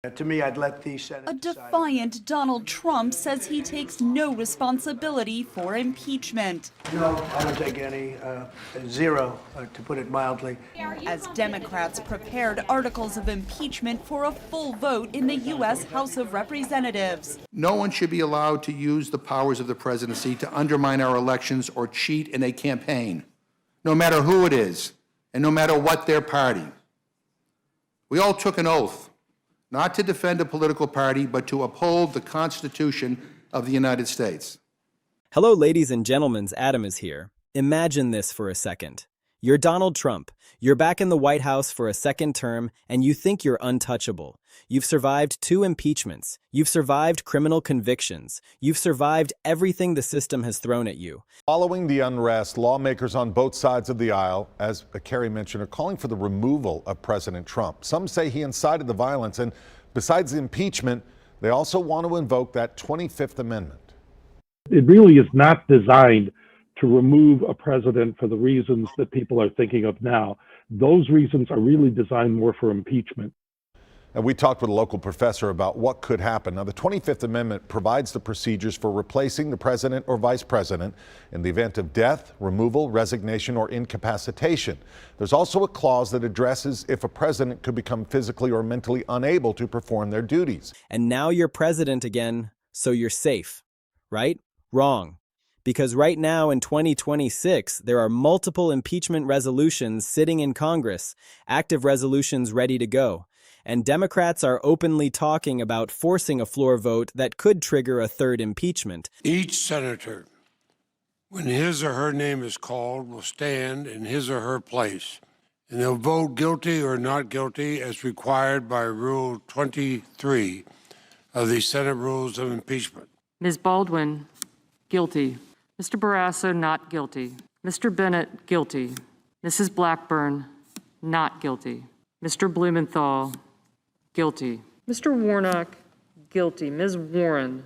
To me, I'd let the Senate A decide. defiant Donald Trump says he takes no responsibility for impeachment. No, I don't take any, zero, to put it mildly. As Democrats prepared articles of impeachment for a full vote in the U.S. House of Representatives. No one should be allowed to use the powers of the presidency to undermine our elections or cheat in a campaign, no matter who it is and no matter what their party. We all took an oath not to defend a political party, but to uphold the Constitution of the United States. Hello, ladies and gentlemen, Adam is here. Imagine this for a second. You're Donald Trump. You're back in the White House for a second term, and you think you're untouchable. You've survived 2 impeachments. You've survived criminal convictions. You've survived everything the system has thrown at you. Following the unrest, lawmakers on both sides of the aisle, as Carrie mentioned, are calling for the removal of President Trump. Some say he incited the violence, and besides the impeachment, they also want to invoke that 25th Amendment. It really is not designed to remove a president for the reasons that people are thinking of now. Those reasons are really designed more for impeachment. And we talked with a local professor about what could happen. Now, the 25th Amendment provides the procedures for replacing the president or vice president in the event of death, removal, resignation, or incapacitation. There's also a clause that addresses if a president could become physically or mentally unable to perform their duties. And now you're president again, so you're safe, right? Wrong. Because right now in 2026, there are multiple impeachment resolutions sitting in Congress, active resolutions ready to go. And Democrats are openly talking about forcing a floor vote that could trigger a 3rd impeachment. Each senator, when his or her name is called, will stand in his or her place, and they'll vote guilty or not guilty as required by Rule 23 of the Senate Rules of Impeachment. Ms. Baldwin, guilty. Mr. Barrasso, not guilty. Mr. Bennett, guilty. Mrs. Blackburn, not guilty. Mr. Blumenthal, guilty. Mr. Warnock, guilty. Ms. Warren.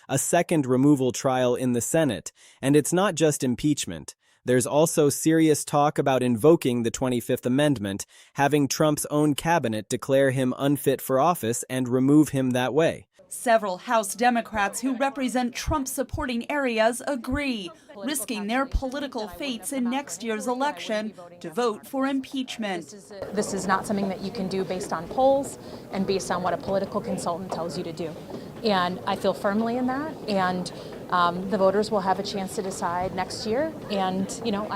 A second removal trial in the Senate, and it's not just impeachment. There's also serious talk about invoking the 25th Amendment, having Trump's own cabinet declare him unfit for office and remove him that way. Several House Democrats who represent Trump-supporting areas agree, risking their political fates in next year's election to vote for impeachment. This is not something that you can do based on polls and based on what a political consultant tells you to do. And I feel firmly in that, and the voters will have a chance to decide next year. And, you know,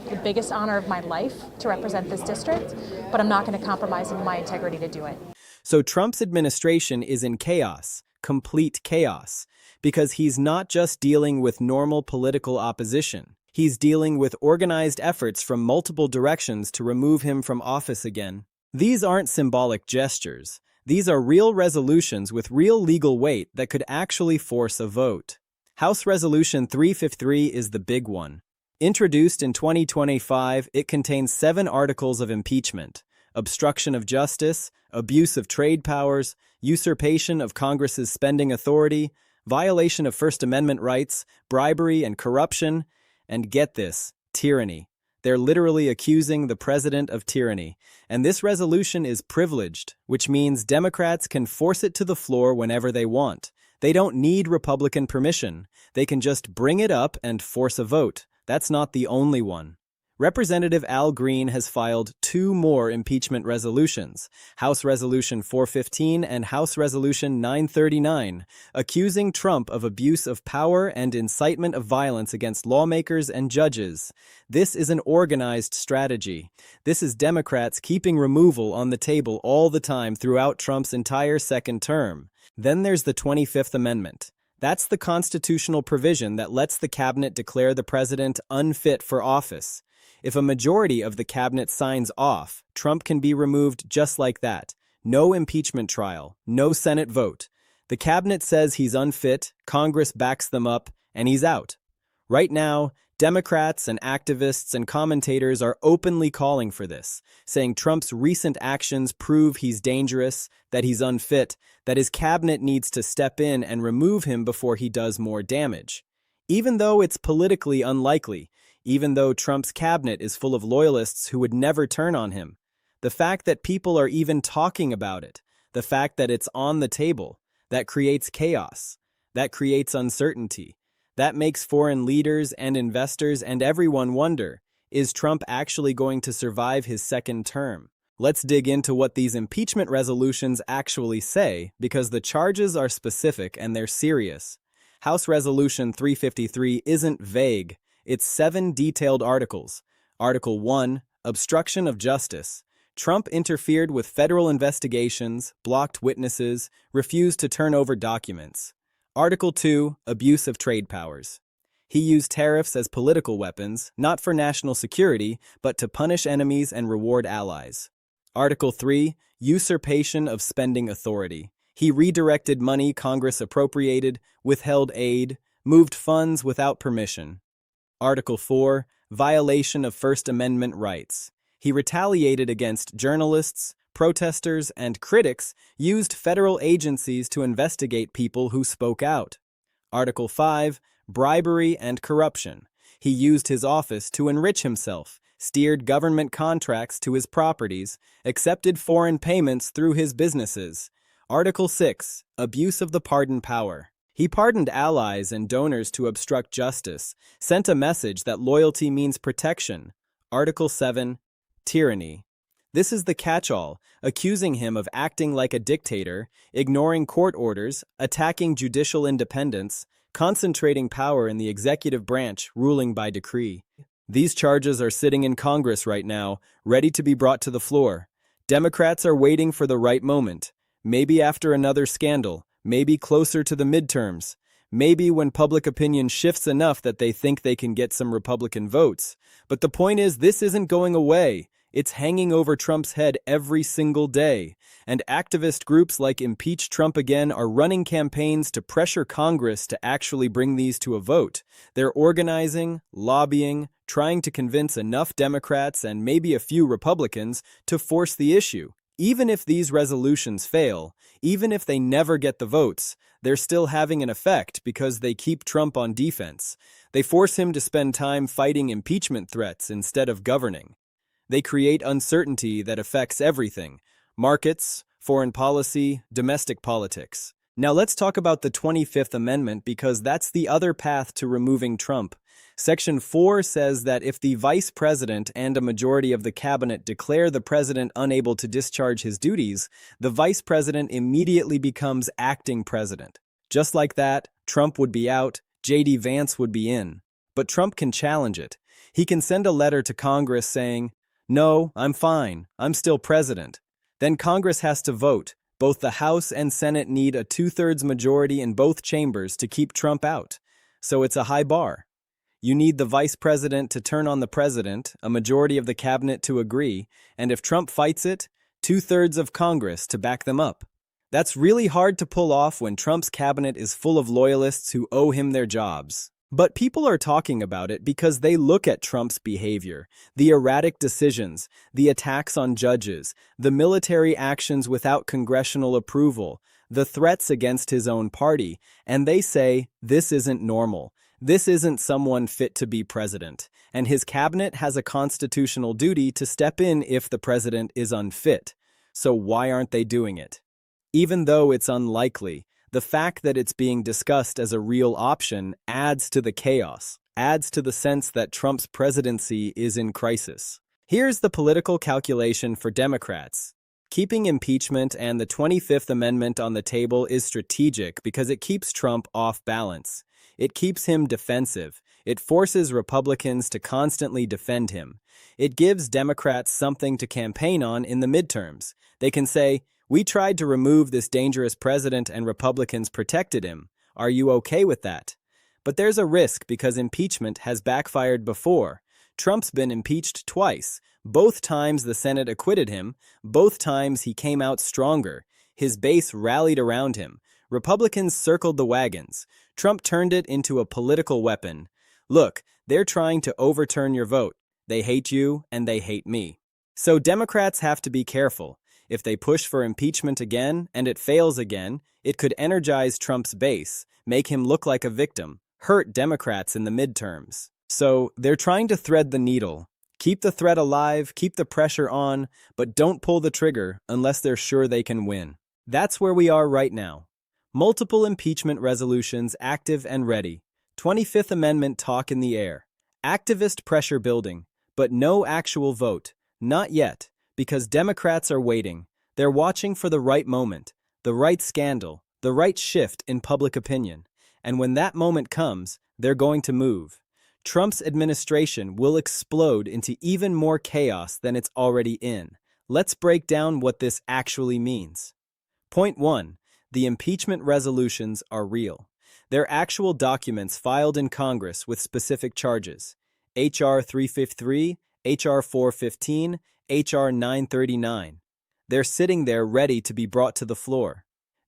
the biggest honor of my life to represent this district, but I'm not going to compromise in my integrity to do it. So Trump's administration is in chaos, complete chaos, because he's not just dealing with normal political opposition. He's dealing with organized efforts from multiple directions to remove him from office again. These aren't symbolic gestures. These are real resolutions with real legal weight that could actually force a vote. House Resolution 353 is the big one. Introduced in 2025, it contains 7 articles of impeachment: obstruction of justice, abuse of trade powers, usurpation of Congress's spending authority, violation of First Amendment rights, bribery and corruption, and get this, tyranny. They're literally accusing the president of tyranny. And this resolution is privileged, which means Democrats can force it to the floor whenever they want. They don't need Republican permission. They can just bring it up and force a vote. That's not the only one. Representative Al Green has filed 2 more impeachment resolutions, House Resolution 415 and House Resolution 939, accusing Trump of abuse of power and incitement of violence against lawmakers and judges. This is an organized strategy. This is Democrats keeping removal on the table all the time throughout Trump's entire second term. Then there's the 25th Amendment. That's the constitutional provision that lets the cabinet declare the president unfit for office. If a majority of the cabinet signs off, Trump can be removed just like that. No impeachment trial, no Senate vote. The cabinet says he's unfit, Congress backs them up, and he's out. Right now, Democrats and activists and commentators are openly calling for this, saying Trump's recent actions prove he's dangerous, that he's unfit, that his cabinet needs to step in and remove him before he does more damage. Even though it's politically unlikely, even though Trump's cabinet is full of loyalists who would never turn on him, the fact that people are even talking about it, The fact that it's on the table, that creates chaos, that creates uncertainty, that makes foreign leaders and investors and everyone wonder, is Trump actually going to survive his second term? Let's dig into what these impeachment resolutions actually say, because the charges are specific and they're serious. House Resolution 353 isn't vague. It's 7 detailed articles. Article 1, Obstruction of Justice. Trump interfered with federal investigations, blocked witnesses, refused to turn over documents. Article 2, Abuse of Trade Powers. He used tariffs as political weapons, not for national security, but to punish enemies and reward allies. Article 3, Usurpation of Spending Authority. He redirected money Congress appropriated, withheld aid, moved funds without permission. Article 4, Violation of First Amendment rights. He retaliated against journalists, protesters, and critics, used federal agencies to investigate people who spoke out. Article 5, Bribery and corruption. He used his office to enrich himself, steered government contracts to his properties, accepted foreign payments through his businesses. Article 6, Abuse of the pardon power. He pardoned allies and donors to obstruct justice, sent a message that loyalty means protection. Article 7, Tyranny. This is the catch-all, accusing him of acting like a dictator, ignoring court orders, attacking judicial independence, concentrating power in the executive branch, ruling by decree. These charges are sitting in Congress right now, ready to be brought to the floor. Democrats are waiting for the right moment. Maybe after another scandal, maybe closer to the midterms, maybe when public opinion shifts enough that they think they can get some Republican votes. But the point is, this isn't going away. It's hanging over Trump's head every single day. And activist groups like Impeach Trump Again are running campaigns to pressure Congress to actually bring these to a vote. They're organizing, lobbying, trying to convince enough Democrats and maybe a few Republicans to force the issue. Even if these resolutions fail, even if they never get the votes, they're still having an effect because they keep Trump on defense. They force him to spend time fighting impeachment threats instead of governing. They create uncertainty that affects everything: markets, foreign policy, domestic politics. Now let's talk about the 25th Amendment, because that's the other path to removing Trump. Section 4 says that if the vice president and a majority of the cabinet declare the president unable to discharge his duties, the vice president immediately becomes acting president. Just like that, Trump would be out, J.D. Vance would be in. But Trump can challenge it. He can send a letter to Congress saying, "No, I'm fine. I'm still president." Then Congress has to vote. Both the House and Senate need a 2/3 majority in both chambers to keep Trump out. So it's a high bar. You need the vice president to turn on the president, a majority of the cabinet to agree, and if Trump fights it, 2/3 of Congress to back them up. That's really hard to pull off when Trump's cabinet is full of loyalists who owe him their jobs. But people are talking about it because they look at Trump's behavior, the erratic decisions, the attacks on judges, the military actions without congressional approval, the threats against his own party, and they say, this isn't normal. This isn't someone fit to be president, and his cabinet has a constitutional duty to step in if the president is unfit. So why aren't they doing it? Even though it's unlikely, the fact that it's being discussed as a real option adds to the chaos, adds to the sense that Trump's presidency is in crisis. Here's the political calculation for Democrats. Keeping impeachment and the 25th Amendment on the table is strategic because it keeps Trump off balance. It keeps him defensive. It forces Republicans to constantly defend him. It gives Democrats something to campaign on in the midterms. They can say, "We tried to remove this dangerous president and Republicans protected him. Are you okay with that?" But there's a risk because impeachment has backfired before. Trump's been impeached twice. Both times the Senate acquitted him. Both times he came out stronger. His base rallied around him. Republicans circled the wagons. Trump turned it into a political weapon. Look, they're trying to overturn your vote. They hate you and they hate me. So Democrats have to be careful. If they push for impeachment again and it fails again, it could energize Trump's base, make him look like a victim, hurt Democrats in the midterms. So they're trying to thread the needle. Keep the threat alive, keep the pressure on, but don't pull the trigger unless they're sure they can win. That's where we are right now. Multiple impeachment resolutions active and ready. 25th Amendment talk in the air. Activist pressure building, but no actual vote. Not yet, because Democrats are waiting. They're watching for the right moment, the right scandal, the right shift in public opinion. And when that moment comes, they're going to move. Trump's administration will explode into even more chaos than it's already in. Let's break down what this actually means. Point 1. The impeachment resolutions are real. They're actual documents filed in Congress with specific charges. H.R. 353, H.R. 415, H.R. 939. They're sitting there ready to be brought to the floor.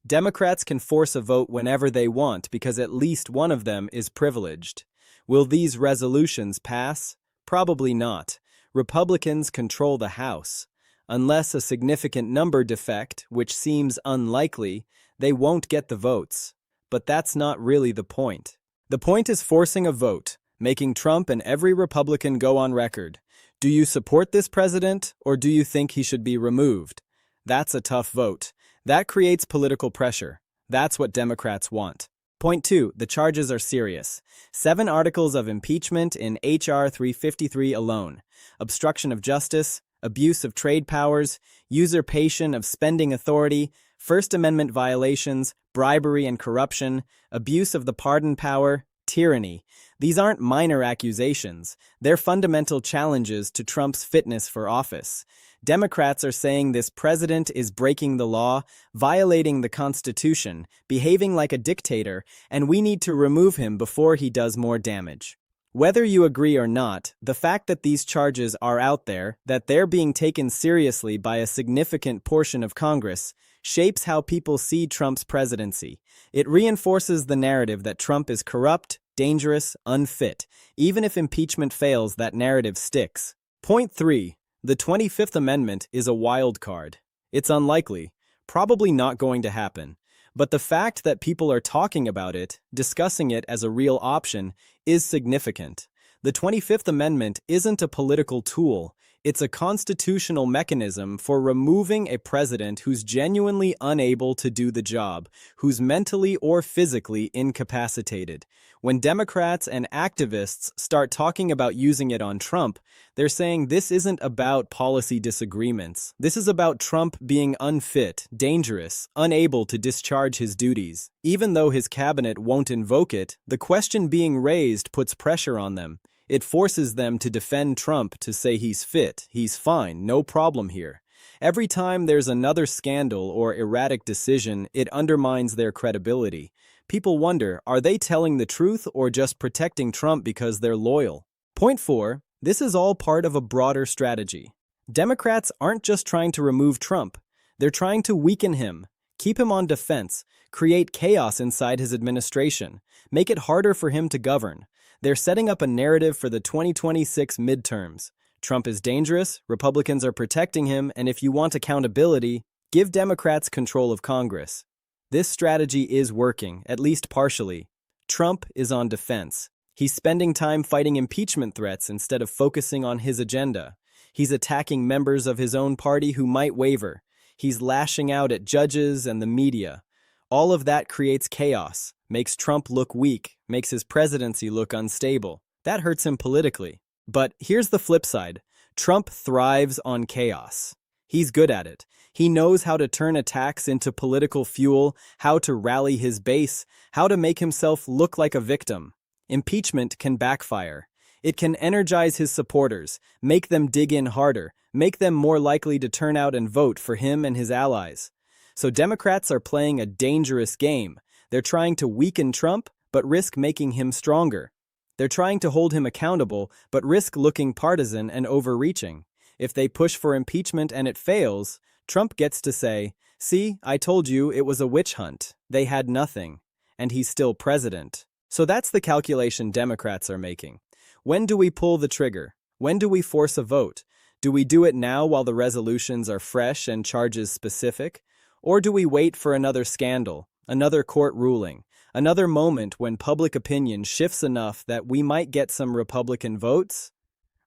Democrats can force a vote whenever they want because at least one of them is privileged. Will these resolutions pass? Probably not. Republicans control the House. Unless a significant number defect, which seems unlikely, they won't get the votes. But that's not really the point. The point is forcing a vote, making Trump and every Republican go on record. Do you support this president, or do you think he should be removed? That's a tough vote. That creates political pressure. That's what Democrats want. Point 2. The charges are serious. 7 articles of impeachment in H.R. 353 alone. Obstruction of justice, abuse of trade powers, usurpation of spending authority, First Amendment violations, bribery and corruption, abuse of the pardon power, tyranny. These aren't minor accusations. They're fundamental challenges to Trump's fitness for office. Democrats are saying this president is breaking the law, violating the Constitution, behaving like a dictator, and we need to remove him before he does more damage. Whether you agree or not, the fact that these charges are out there, that they're being taken seriously by a significant portion of Congress, shapes how people see Trump's presidency. It reinforces the narrative that Trump is corrupt, dangerous, unfit. Even if impeachment fails, that narrative sticks. Point 3. The 25th Amendment is a wild card. It's unlikely, probably not going to happen. But the fact that people are talking about it, discussing it as a real option, is significant. The 25th Amendment isn't a political tool. It's a constitutional mechanism for removing a president who's genuinely unable to do the job, who's mentally or physically incapacitated. When Democrats and activists start talking about using it on Trump, they're saying this isn't about policy disagreements. This is about Trump being unfit, dangerous, unable to discharge his duties. Even though his cabinet won't invoke it, the question being raised puts pressure on them. It forces them to defend Trump, to say he's fit, he's fine, no problem here. Every time there's another scandal or erratic decision, it undermines their credibility. People wonder, are they telling the truth or just protecting Trump because they're loyal? Point 4. This is all part of a broader strategy. Democrats aren't just trying to remove Trump. They're trying to weaken him, keep him on defense, create chaos inside his administration, make it harder for him to govern. They're setting up a narrative for the 2026 midterms. Trump is dangerous, Republicans are protecting him, and if you want accountability, give Democrats control of Congress. This strategy is working, at least partially. Trump is on defense. He's spending time fighting impeachment threats instead of focusing on his agenda. He's attacking members of his own party who might waver. He's lashing out at judges and the media. All of that creates chaos, makes Trump look weak, makes his presidency look unstable. That hurts him politically. But here's the flip side. Trump thrives on chaos. He's good at it. He knows how to turn attacks into political fuel, how to rally his base, how to make himself look like a victim. Impeachment can backfire. It can energize his supporters, make them dig in harder, make them more likely to turn out and vote for him and his allies. So Democrats are playing a dangerous game. They're trying to weaken Trump, but risk making him stronger. They're trying to hold him accountable, but risk looking partisan and overreaching. If they push for impeachment and it fails, Trump gets to say, "See, I told you it was a witch hunt. They had nothing." And he's still president. So that's the calculation Democrats are making. When do we pull the trigger? When do we force a vote? Do we do it now while the resolutions are fresh and charges specific? Or do we wait for another scandal, another court ruling, another moment when public opinion shifts enough that we might get some Republican votes?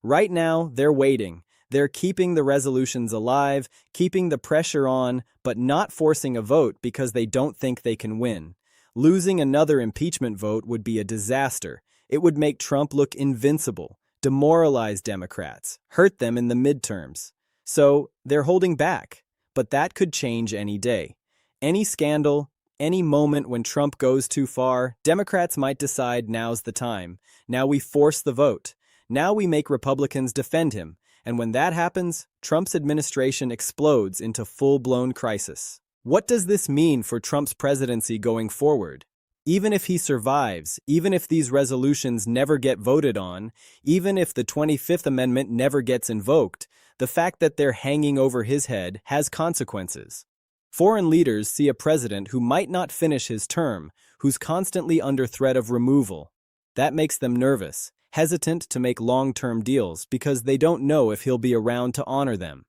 Right now, they're waiting. They're keeping the resolutions alive, keeping the pressure on, but not forcing a vote because they don't think they can win. Losing another impeachment vote would be a disaster. It would make Trump look invincible, demoralize Democrats, hurt them in the midterms. So, they're holding back. But that could change any day. Any scandal, any moment when Trump goes too far, Democrats might decide now's the time. Now we force the vote. Now we make Republicans defend him. And when that happens, Trump's administration explodes into full-blown crisis. What does this mean for Trump's presidency going forward? Even if he survives, even if these resolutions never get voted on, even if the 25th Amendment never gets invoked, the fact that they're hanging over his head has consequences. Foreign leaders see a president who might not finish his term, who's constantly under threat of removal. That makes them nervous, hesitant to make long-term deals because they don't know if he'll be around to honor them.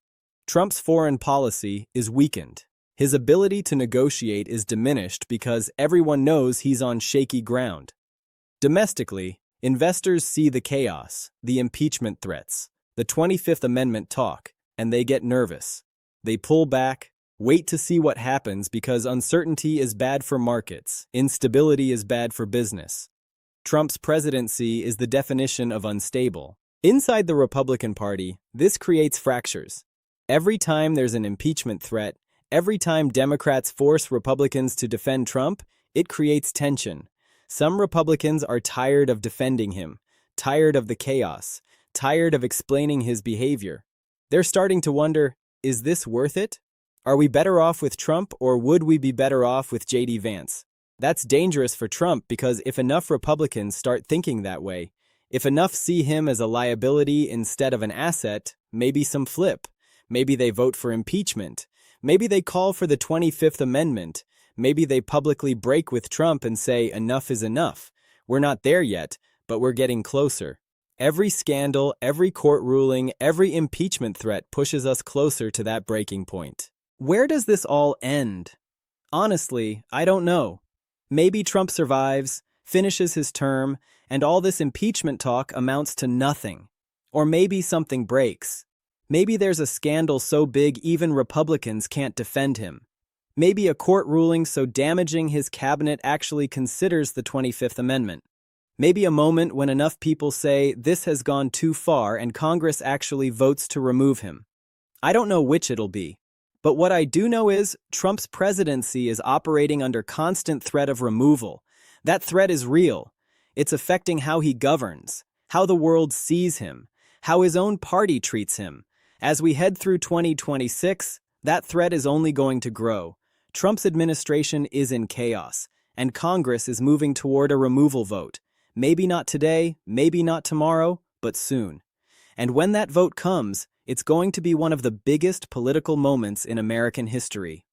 Trump's foreign policy is weakened. His ability to negotiate is diminished because everyone knows he's on shaky ground. Domestically, investors see the chaos, the impeachment threats, the 25th Amendment talk, and they get nervous. They pull back, wait to see what happens because uncertainty is bad for markets, instability is bad for business. Trump's presidency is the definition of unstable. Inside the Republican Party, this creates fractures. Every time there's an impeachment threat, every time Democrats force Republicans to defend Trump, it creates tension. Some Republicans are tired of defending him, tired of the chaos, tired of explaining his behavior. They're starting to wonder, is this worth it? Are we better off with Trump or would we be better off with J.D. Vance? That's dangerous for Trump because if enough Republicans start thinking that way, if enough see him as a liability instead of an asset, maybe some flip. Maybe they vote for impeachment. Maybe they call for the 25th Amendment. Maybe they publicly break with Trump and say enough is enough. We're not there yet, but we're getting closer. Every scandal, every court ruling, every impeachment threat pushes us closer to that breaking point. Where does this all end? Honestly, I don't know. Maybe Trump survives, finishes his term, and all this impeachment talk amounts to nothing. Or maybe something breaks. Maybe there's a scandal so big even Republicans can't defend him. Maybe a court ruling so damaging his cabinet actually considers the 25th Amendment. Maybe a moment when enough people say this has gone too far and Congress actually votes to remove him. I don't know which it'll be. But what I do know is Trump's presidency is operating under constant threat of removal. That threat is real. It's affecting how he governs, how the world sees him, how his own party treats him. As we head through 2026, that threat is only going to grow. Trump's administration is in chaos, and Congress is moving toward a removal vote. Maybe not today, maybe not tomorrow, but soon. And when that vote comes, it's going to be one of the biggest political moments in American history.